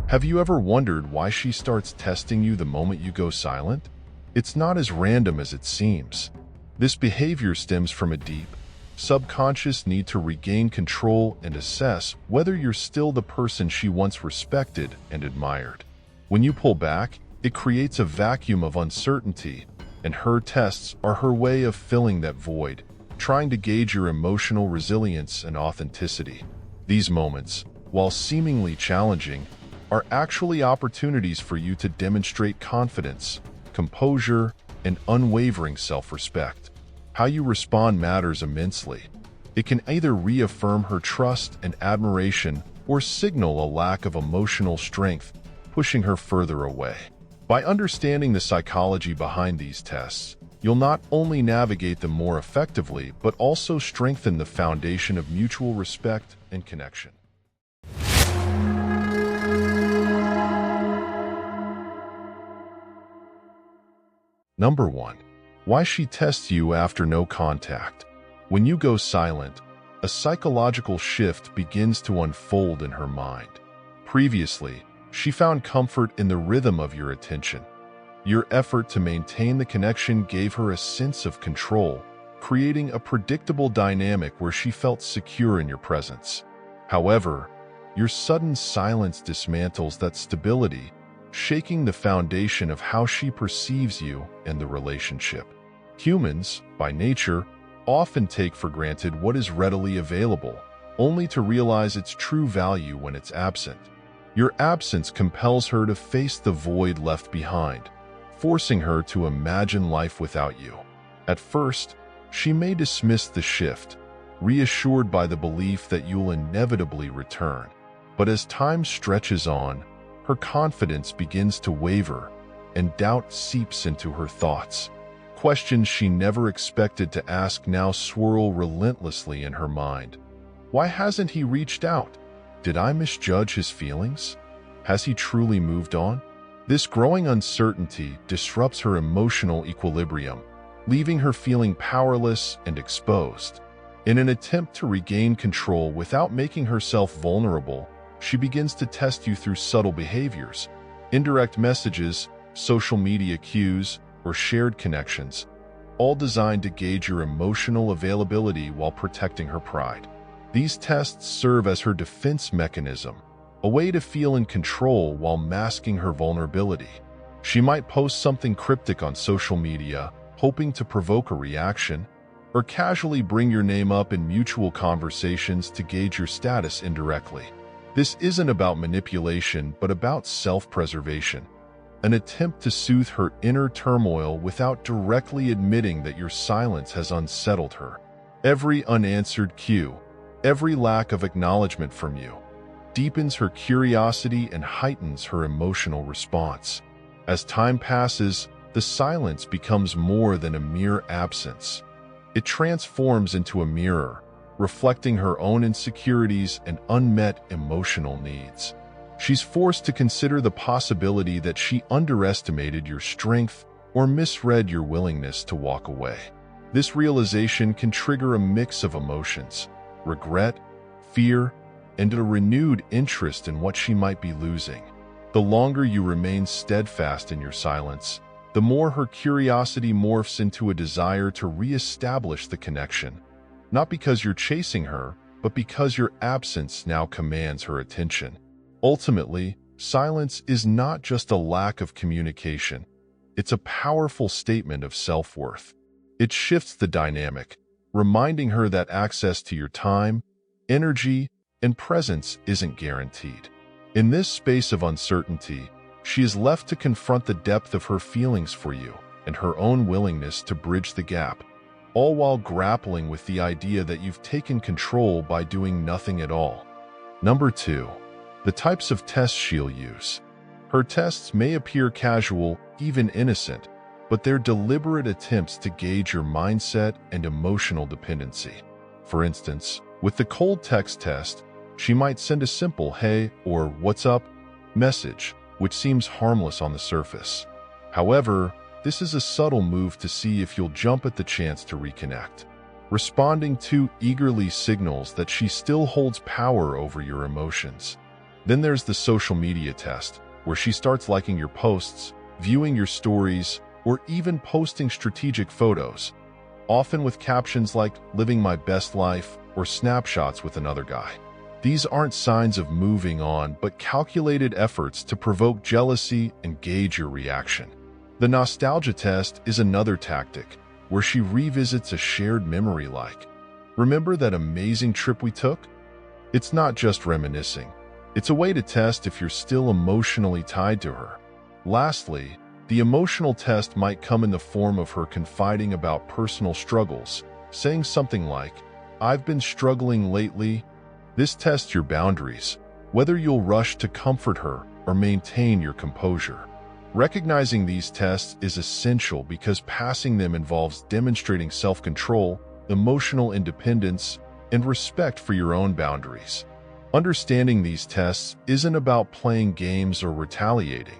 Have you ever wondered why she starts testing you the moment you go silent? It's not as random as it seems. This behavior stems from a deep, subconscious need to regain control and assess whether you're still the person she once respected and admired. When you pull back, it creates a vacuum of uncertainty, and her tests are her way of filling that void, trying to gauge your emotional resilience and authenticity. These moments, while seemingly challenging, are actually opportunities for you to demonstrate confidence, composure, and unwavering self-respect. How you respond matters immensely. It can either reaffirm her trust and admiration or signal a lack of emotional strength, pushing her further away. By understanding the psychology behind these tests, you'll not only navigate them more effectively, but also strengthen the foundation of mutual respect and connection. Number 1. Why she tests you after no contact. When you go silent, a psychological shift begins to unfold in her mind. Previously, she found comfort in the rhythm of your attention. Your effort to maintain the connection gave her a sense of control, creating a predictable dynamic where she felt secure in your presence. However, your sudden silence dismantles that stability, shaking the foundation of how she perceives you and the relationship. Humans, by nature, often take for granted what is readily available, only to realize its true value when it's absent. Your absence compels her to face the void left behind, forcing her to imagine life without you. At first, she may dismiss the shift, reassured by the belief that you'll inevitably return. But as time stretches on, her confidence begins to waver, and doubt seeps into her thoughts. Questions she never expected to ask now swirl relentlessly in her mind. Why hasn't he reached out? Did I misjudge his feelings? Has he truly moved on? This growing uncertainty disrupts her emotional equilibrium, leaving her feeling powerless and exposed. In an attempt to regain control without making herself vulnerable, she begins to test you through subtle behaviors, indirect messages, social media cues, or shared connections, all designed to gauge your emotional availability while protecting her pride. These tests serve as her defense mechanism, a way to feel in control while masking her vulnerability. She might post something cryptic on social media, hoping to provoke a reaction, or casually bring your name up in mutual conversations to gauge your status indirectly. This isn't about manipulation, but about self-preservation, an attempt to soothe her inner turmoil without directly admitting that your silence has unsettled her. Every unanswered cue, every lack of acknowledgement from you, deepens her curiosity and heightens her emotional response. As time passes, the silence becomes more than a mere absence. It transforms into a mirror, reflecting her own insecurities and unmet emotional needs. She's forced to consider the possibility that she underestimated your strength or misread your willingness to walk away. This realization can trigger a mix of emotions: regret, fear, and a renewed interest in what she might be losing. The longer you remain steadfast in your silence, the more her curiosity morphs into a desire to re-establish the connection, not because you're chasing her, but because your absence now commands her attention. Ultimately, silence is not just a lack of communication. It's a powerful statement of self-worth. It shifts the dynamic, reminding her that access to your time, energy, and presence isn't guaranteed. In this space of uncertainty, she is left to confront the depth of her feelings for you and her own willingness to bridge the gap, all while grappling with the idea that you've taken control by doing nothing at all. Number 2. The types of tests she'll use. Her tests may appear casual, even innocent, but they're deliberate attempts to gauge your mindset and emotional dependency. For instance, with the cold text test, she might send a simple "hey" or "what's up" message, which seems harmless on the surface. However, this is a subtle move to see if you'll jump at the chance to reconnect. Responding too eagerly signals that she still holds power over your emotions. Then there's the social media test, where she starts liking your posts, viewing your stories, or even posting strategic photos, often with captions like "living my best life" or snapshots with another guy. These aren't signs of moving on, but calculated efforts to provoke jealousy and gauge your reaction. The nostalgia test is another tactic, where she revisits a shared memory like, "Remember that amazing trip we took?" It's not just reminiscing. It's a way to test if you're still emotionally tied to her. Lastly, the emotional test might come in the form of her confiding about personal struggles, saying something like, "I've been struggling lately." This tests your boundaries, whether you'll rush to comfort her or maintain your composure. Recognizing these tests is essential because passing them involves demonstrating self-control, emotional independence, and respect for your own boundaries. Understanding these tests isn't about playing games or retaliating.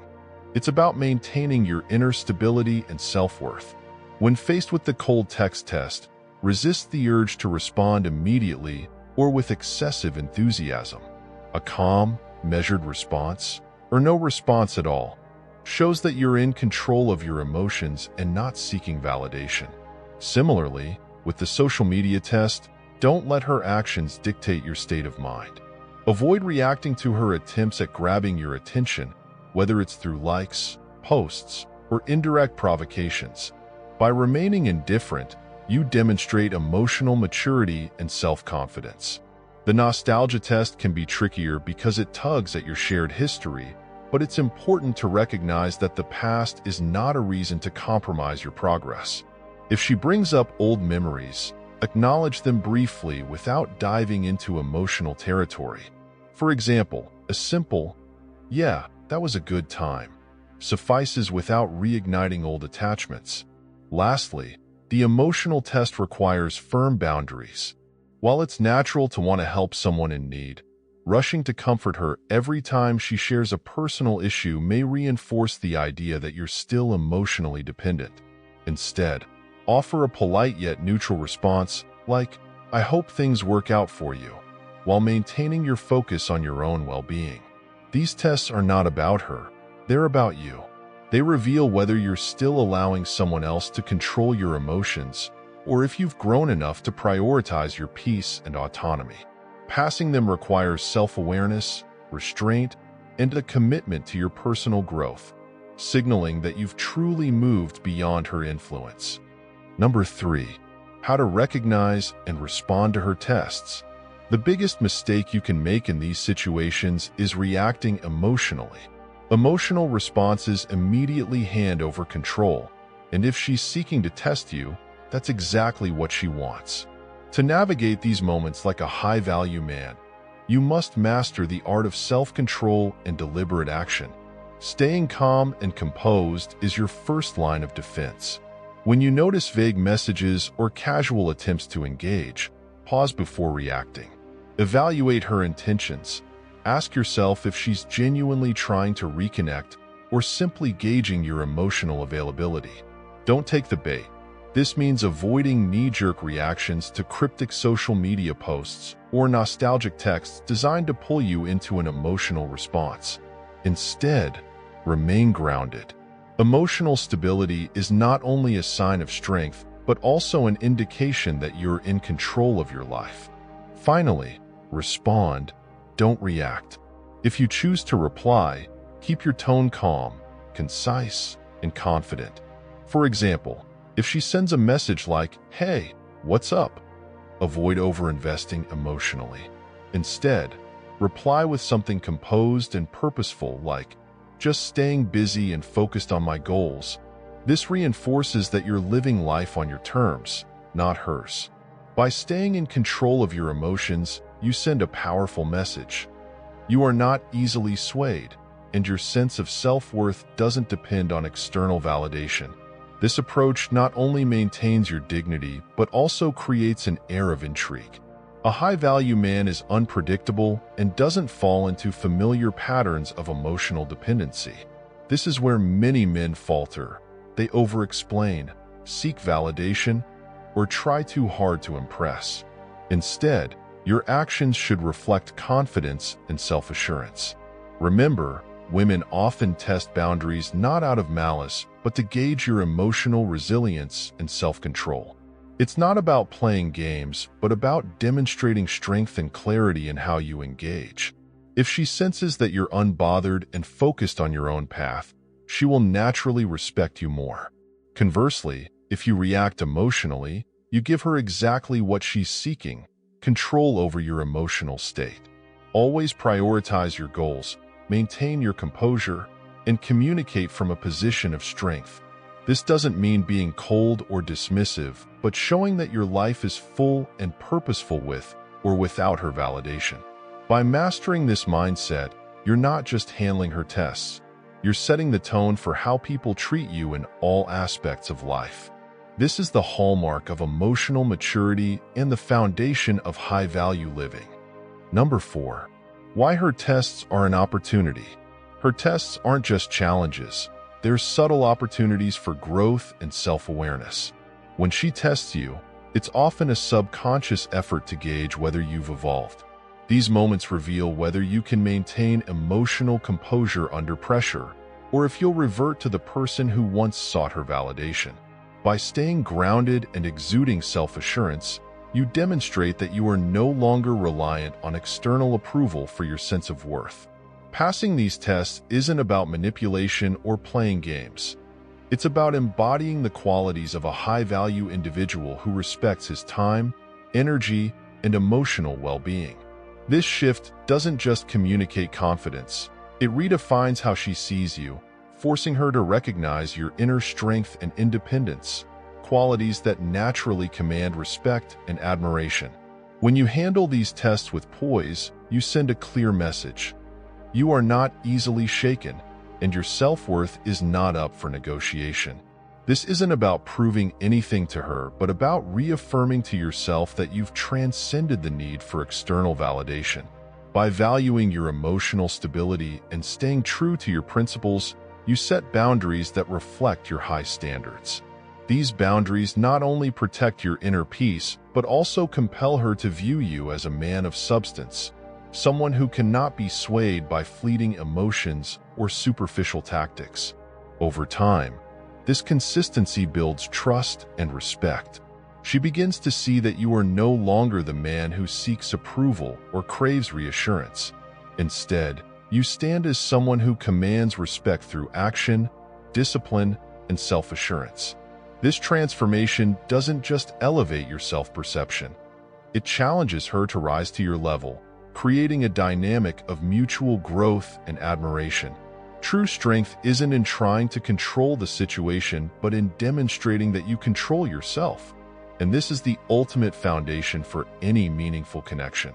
It's about maintaining your inner stability and self-worth. When faced with the cold text test, resist the urge to respond immediately or with excessive enthusiasm. A calm, measured response, or no response at all, shows that you're in control of your emotions and not seeking validation. Similarly, with the social media test, don't let her actions dictate your state of mind. Avoid reacting to her attempts at grabbing your attention, whether it's through likes, posts, or indirect provocations. By remaining indifferent, you demonstrate emotional maturity and self-confidence. The nostalgia test can be trickier because it tugs at your shared history, but it's important to recognize that the past is not a reason to compromise your progress. If she brings up old memories, acknowledge them briefly without diving into emotional territory. For example, a simple, "Yeah, that was a good time," suffices without reigniting old attachments. Lastly, the emotional test requires firm boundaries. While it's natural to want to help someone in need, rushing to comfort her every time she shares a personal issue may reinforce the idea that you're still emotionally dependent. Instead, offer a polite yet neutral response like, "I hope things work out for you," while maintaining your focus on your own well-being. These tests are not about her, they're about you. They reveal whether you're still allowing someone else to control your emotions, or if you've grown enough to prioritize your peace and autonomy. Passing them requires self-awareness, restraint, and a commitment to your personal growth, signaling that you've truly moved beyond her influence. Number 3. How to recognize and respond to her tests. The biggest mistake you can make in these situations is reacting emotionally. Emotional responses immediately hand over control, and if she's seeking to test you, that's exactly what she wants. To navigate these moments like a high-value man, you must master the art of self-control and deliberate action. Staying calm and composed is your first line of defense. When you notice vague messages or casual attempts to engage, pause before reacting. Evaluate her intentions. Ask yourself if she's genuinely trying to reconnect or simply gauging your emotional availability. Don't take the bait. This means avoiding knee-jerk reactions to cryptic social media posts or nostalgic texts designed to pull you into an emotional response. Instead, remain grounded. Emotional stability is not only a sign of strength, but also an indication that you're in control of your life. Finally, respond, don't react. If you choose to reply, keep your tone calm, concise, and confident. For example, if she sends a message like, "Hey, what's up?" avoid over-investing emotionally. Instead, reply with something composed and purposeful like, "Just staying busy and focused on my goals." This reinforces that you're living life on your terms, not hers. By staying in control of your emotions, you send a powerful message. You are not easily swayed, and your sense of self-worth doesn't depend on external validation. This approach not only maintains your dignity, but also creates an air of intrigue. A high-value man is unpredictable and doesn't fall into familiar patterns of emotional dependency. This is where many men falter. They over-explain, seek validation, or try too hard to impress. Instead, Your actions should reflect confidence and self-assurance. Remember, women often test boundaries not out of malice, but to gauge your emotional resilience and self-control. It's not about playing games, but about demonstrating strength and clarity in how you engage. If she senses that you're unbothered and focused on your own path, she will naturally respect you more. Conversely, if you react emotionally, you give her exactly what she's seeking: control over your emotional state. Always prioritize your goals, maintain your composure, and communicate from a position of strength. This doesn't mean being cold or dismissive, but showing that your life is full and purposeful with or without her validation. By mastering this mindset, you're not just handling her tests, you're setting the tone for how people treat you in all aspects of life. This is the hallmark of emotional maturity and the foundation of high-value living. Number 4. Why her tests are an opportunity. Her tests aren't just challenges. They're subtle opportunities for growth and self-awareness. When she tests you, it's often a subconscious effort to gauge whether you've evolved. These moments reveal whether you can maintain emotional composure under pressure, or if you'll revert to the person who once sought her validation. By staying grounded and exuding self-assurance, you demonstrate that you are no longer reliant on external approval for your sense of worth. Passing these tests isn't about manipulation or playing games. It's about embodying the qualities of a high-value individual who respects his time, energy, and emotional well-being. This shift doesn't just communicate confidence, it redefines how she sees you, forcing her to recognize your inner strength and independence, qualities that naturally command respect and admiration. When you handle these tests with poise, you send a clear message. You are not easily shaken, and your self-worth is not up for negotiation. This isn't about proving anything to her, but about reaffirming to yourself that you've transcended the need for external validation. By valuing your emotional stability and staying true to your principles, you set boundaries that reflect your high standards. These boundaries not only protect your inner peace, but also compel her to view you as a man of substance, someone who cannot be swayed by fleeting emotions or superficial tactics. Over time, this consistency builds trust and respect. She begins to see that you are no longer the man who seeks approval or craves reassurance. Instead, you stand as someone who commands respect through action, discipline, and self-assurance. This transformation doesn't just elevate your self-perception. It challenges her to rise to your level, creating a dynamic of mutual growth and admiration. True strength isn't in trying to control the situation, but in demonstrating that you control yourself. And this is the ultimate foundation for any meaningful connection.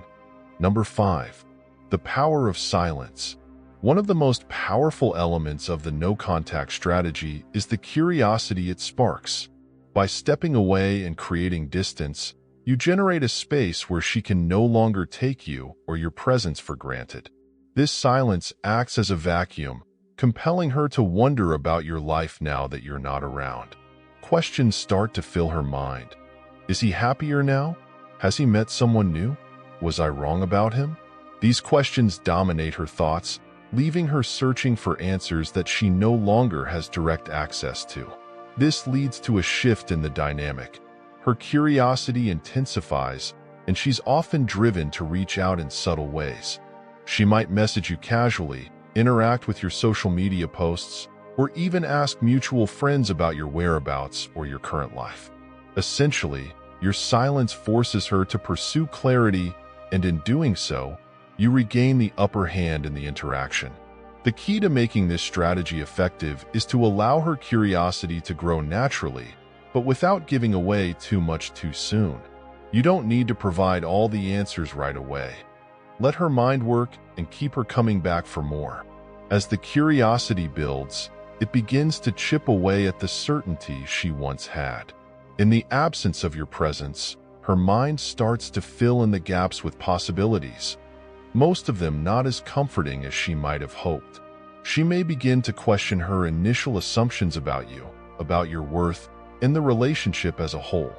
Number 5. The power of silence. One of the most powerful elements of the no-contact strategy is the curiosity it sparks. By stepping away and creating distance, you generate a space where she can no longer take you or your presence for granted. This silence acts as a vacuum, compelling her to wonder about your life now that you're not around. Questions start to fill her mind. Is he happier now? Has he met someone new? Was I wrong about him? These questions dominate her thoughts, leaving her searching for answers that she no longer has direct access to. This leads to a shift in the dynamic. Her curiosity intensifies, and she's often driven to reach out in subtle ways. She might message you casually, interact with your social media posts, or even ask mutual friends about your whereabouts or your current life. Essentially, your silence forces her to pursue clarity, and in doing so, you regain the upper hand in the interaction. The key to making this strategy effective is to allow her curiosity to grow naturally, but without giving away too much too soon. You don't need to provide all the answers right away. Let her mind work and keep her coming back for more. As the curiosity builds, it begins to chip away at the certainty she once had. In the absence of your presence, her mind starts to fill in the gaps with possibilities, most of them not as comforting as she might have hoped. She may begin to question her initial assumptions about you, about your worth, and the relationship as a whole.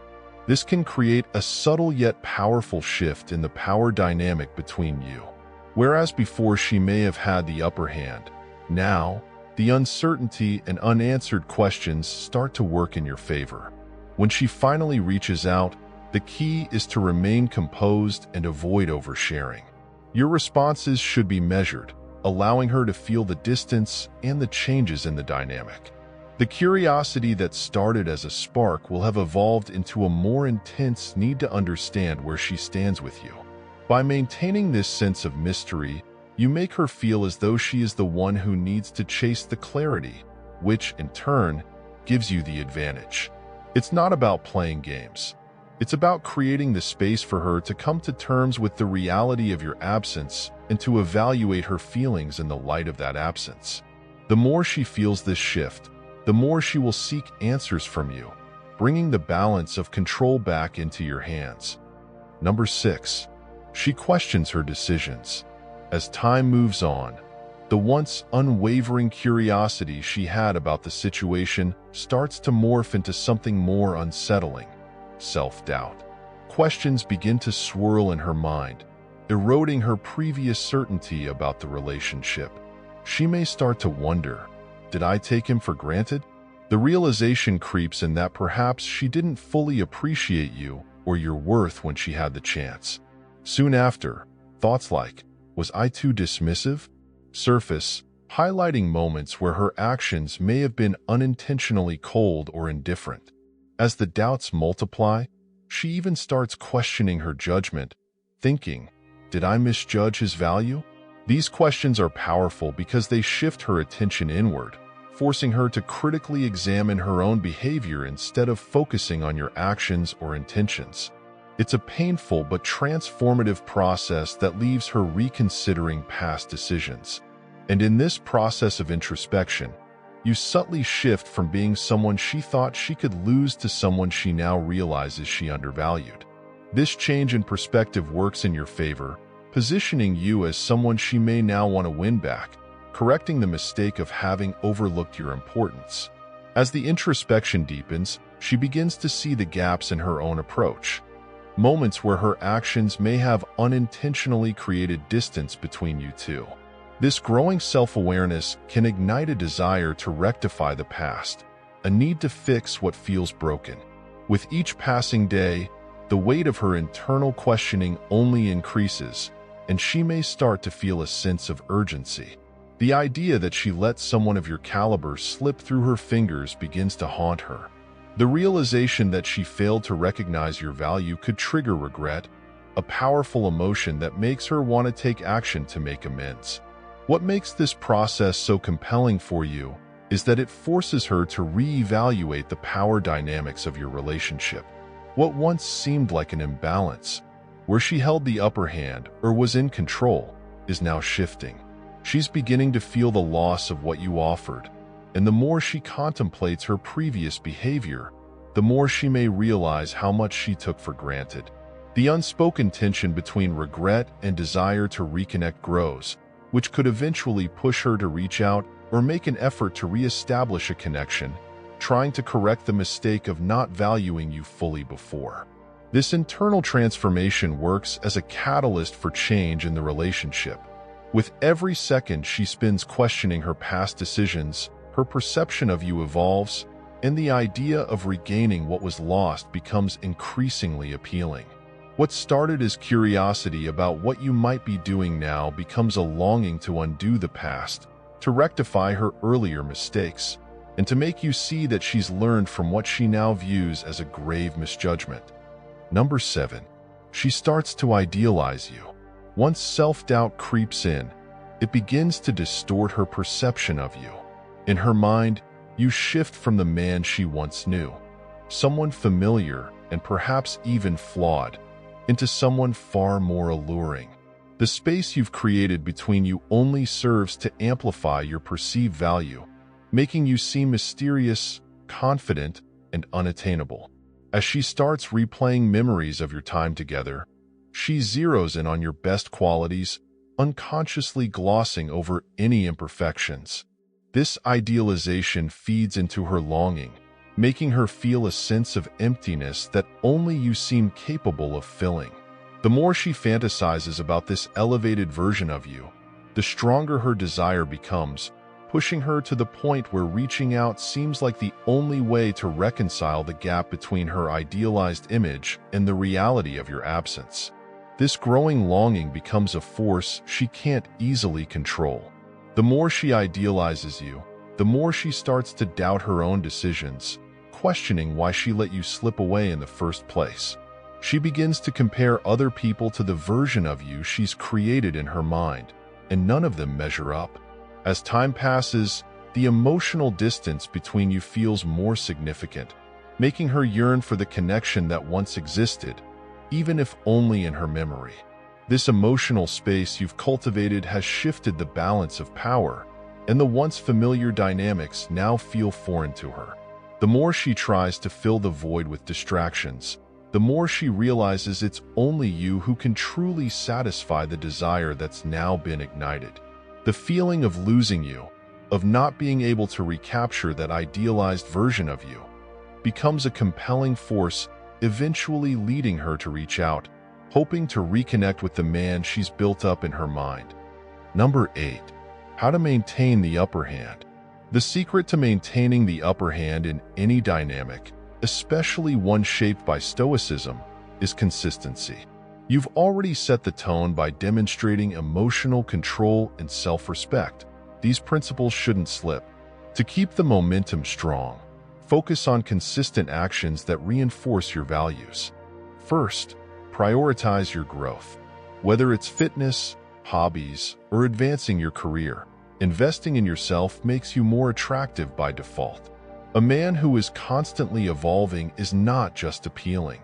This can create a subtle yet powerful shift in the power dynamic between you. Whereas before she may have had the upper hand, now, the uncertainty and unanswered questions start to work in your favor. When she finally reaches out, the key is to remain composed and avoid oversharing. Your responses should be measured, allowing her to feel the distance and the changes in the dynamic. The curiosity that started as a spark will have evolved into a more intense need to understand where she stands with you. By maintaining this sense of mystery, you make her feel as though she is the one who needs to chase the clarity, which, in turn, gives you the advantage. It's not about playing games. It's about creating the space for her to come to terms with the reality of your absence and to evaluate her feelings in the light of that absence. The more she feels this shift, the more she will seek answers from you, bringing the balance of control back into your hands. Number 6. She questions her decisions. As time moves on, the once unwavering curiosity she had about the situation starts to morph into something more unsettling: self-doubt. Questions begin to swirl in her mind, eroding her previous certainty about the relationship. She may start to wonder, did I take him for granted? The realization creeps in that perhaps she didn't fully appreciate you or your worth when she had the chance. Soon after, thoughts like, was I too dismissive? Surface, highlighting moments where her actions may have been unintentionally cold or indifferent. As the doubts multiply, she even starts questioning her judgment, thinking, did I misjudge his value? These questions are powerful because they shift her attention inward, forcing her to critically examine her own behavior instead of focusing on your actions or intentions. It's a painful but transformative process that leaves her reconsidering past decisions. And in this process of introspection, you subtly shift from being someone she thought she could lose to someone she now realizes she undervalued. This change in perspective works in your favor, positioning you as someone she may now want to win back, correcting the mistake of having overlooked your importance. As the introspection deepens, she begins to see the gaps in her own approach, moments where her actions may have unintentionally created distance between you two. This growing self-awareness can ignite a desire to rectify the past, a need to fix what feels broken. With each passing day, the weight of her internal questioning only increases, and she may start to feel a sense of urgency. The idea that she let someone of your caliber slip through her fingers begins to haunt her. The realization that she failed to recognize your value could trigger regret, a powerful emotion that makes her want to take action to make amends. What makes this process so compelling for you is that it forces her to reevaluate the power dynamics of your relationship. What once seemed like an imbalance, where she held the upper hand or was in control, is now shifting. She's beginning to feel the loss of what you offered, and the more she contemplates her previous behavior, the more she may realize how much she took for granted. The unspoken tension between regret and desire to reconnect grows, which could eventually push her to reach out or make an effort to reestablish a connection, trying to correct the mistake of not valuing you fully before. This internal transformation works as a catalyst for change in the relationship. With every second she spends questioning her past decisions, her perception of you evolves, and the idea of regaining what was lost becomes increasingly appealing. What started as curiosity about what you might be doing now becomes a longing to undo the past, to rectify her earlier mistakes, and to make you see that she's learned from what she now views as a grave misjudgment. Number 7. She starts to idealize you. Once self-doubt creeps in, it begins to distort her perception of you. In her mind, you shift from the man she once knew, someone familiar and perhaps even flawed, into someone far more alluring. The space you've created between you only serves to amplify your perceived value, making you seem mysterious, confident, and unattainable. As she starts replaying memories of your time together, she zeroes in on your best qualities, unconsciously glossing over any imperfections. This idealization feeds into her longing, making her feel a sense of emptiness that only you seem capable of filling. The more she fantasizes about this elevated version of you, the stronger her desire becomes, pushing her to the point where reaching out seems like the only way to reconcile the gap between her idealized image and the reality of your absence. This growing longing becomes a force she can't easily control. The more she idealizes you, the more she starts to doubt her own decisions, questioning why she let you slip away in the first place. She begins to compare other people to the version of you she's created in her mind, and none of them measure up. As time passes, the emotional distance between you feels more significant, making her yearn for the connection that once existed, even if only in her memory. This emotional space you've cultivated has shifted the balance of power, and the once familiar dynamics now feel foreign to her. The more she tries to fill the void with distractions, the more she realizes it's only you who can truly satisfy the desire that's now been ignited. The feeling of losing you, of not being able to recapture that idealized version of you, becomes a compelling force, eventually leading her to reach out, hoping to reconnect with the man she's built up in her mind. Number 8. How to maintain the upper hand. The secret to maintaining the upper hand in any dynamic, especially one shaped by Stoicism, is consistency. You've already set the tone by demonstrating emotional control and self-respect. These principles shouldn't slip. To keep the momentum strong, focus on consistent actions that reinforce your values. First, prioritize your growth. Whether it's fitness, hobbies, or advancing your career, investing in yourself makes you more attractive by default. A man who is constantly evolving is not just appealing.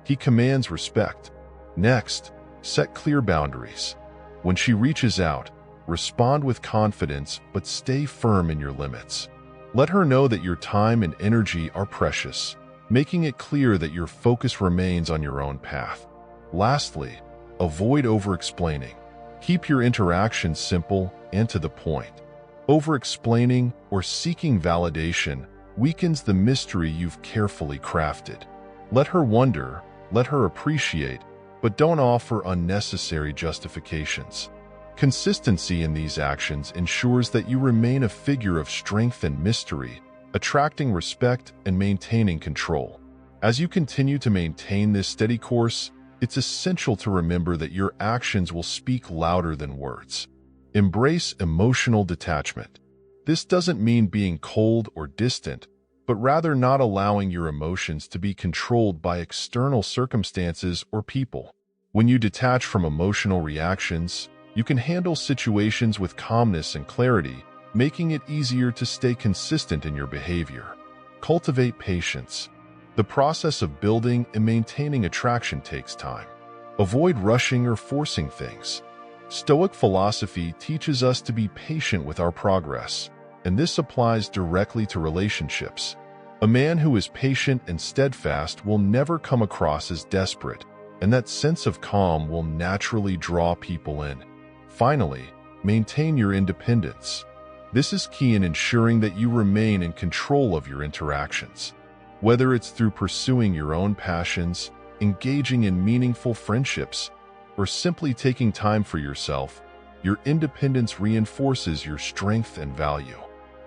He commands respect. Next, set clear boundaries. When she reaches out, respond with confidence but stay firm in your limits. Let her know that your time and energy are precious, making it clear that your focus remains on your own path. Lastly, avoid over-explaining. Keep your interactions simple and to the point. Over-explaining or seeking validation weakens the mystery you've carefully crafted. Let her wonder, let her appreciate, but don't offer unnecessary justifications. Consistency in these actions ensures that you remain a figure of strength and mystery, attracting respect and maintaining control. As you continue to maintain this steady course, it's essential to remember that your actions will speak louder than words. Embrace emotional detachment. This doesn't mean being cold or distant, but rather not allowing your emotions to be controlled by external circumstances or people. When you detach from emotional reactions, you can handle situations with calmness and clarity, making it easier to stay consistent in your behavior. Cultivate patience. The process of building and maintaining attraction takes time. Avoid rushing or forcing things. Stoic philosophy teaches us to be patient with our progress, and this applies directly to relationships. A man who is patient and steadfast will never come across as desperate, and that sense of calm will naturally draw people in. Finally, maintain your independence. This is key in ensuring that you remain in control of your interactions. Whether it's through pursuing your own passions, engaging in meaningful friendships, or simply taking time for yourself, your independence reinforces your strength and value.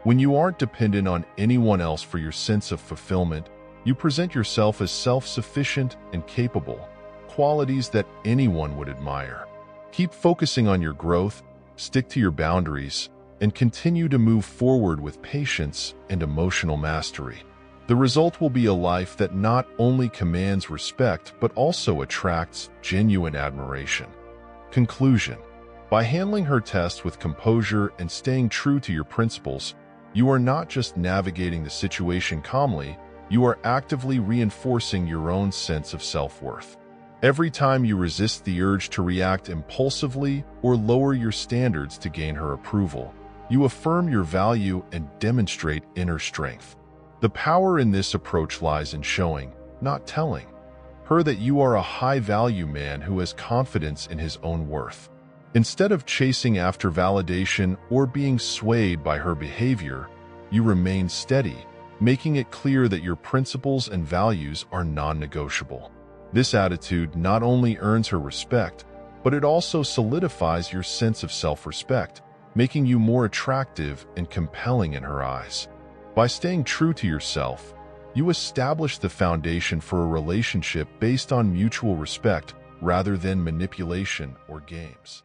When you aren't dependent on anyone else for your sense of fulfillment, you present yourself as self-sufficient and capable, qualities that anyone would admire. Keep focusing on your growth, stick to your boundaries, and continue to move forward with patience and emotional mastery. The result will be a life that not only commands respect but also attracts genuine admiration. Conclusion. By handling her test with composure and staying true to your principles, you are not just navigating the situation calmly, you are actively reinforcing your own sense of self-worth. Every time you resist the urge to react impulsively or lower your standards to gain her approval, you affirm your value and demonstrate inner strength. The power in this approach lies in showing, not telling, her that you are a high-value man who has confidence in his own worth. Instead of chasing after validation or being swayed by her behavior, you remain steady, making it clear that your principles and values are non-negotiable. This attitude not only earns her respect, but it also solidifies your sense of self-respect, making you more attractive and compelling in her eyes. By staying true to yourself, you establish the foundation for a relationship based on mutual respect rather than manipulation or games.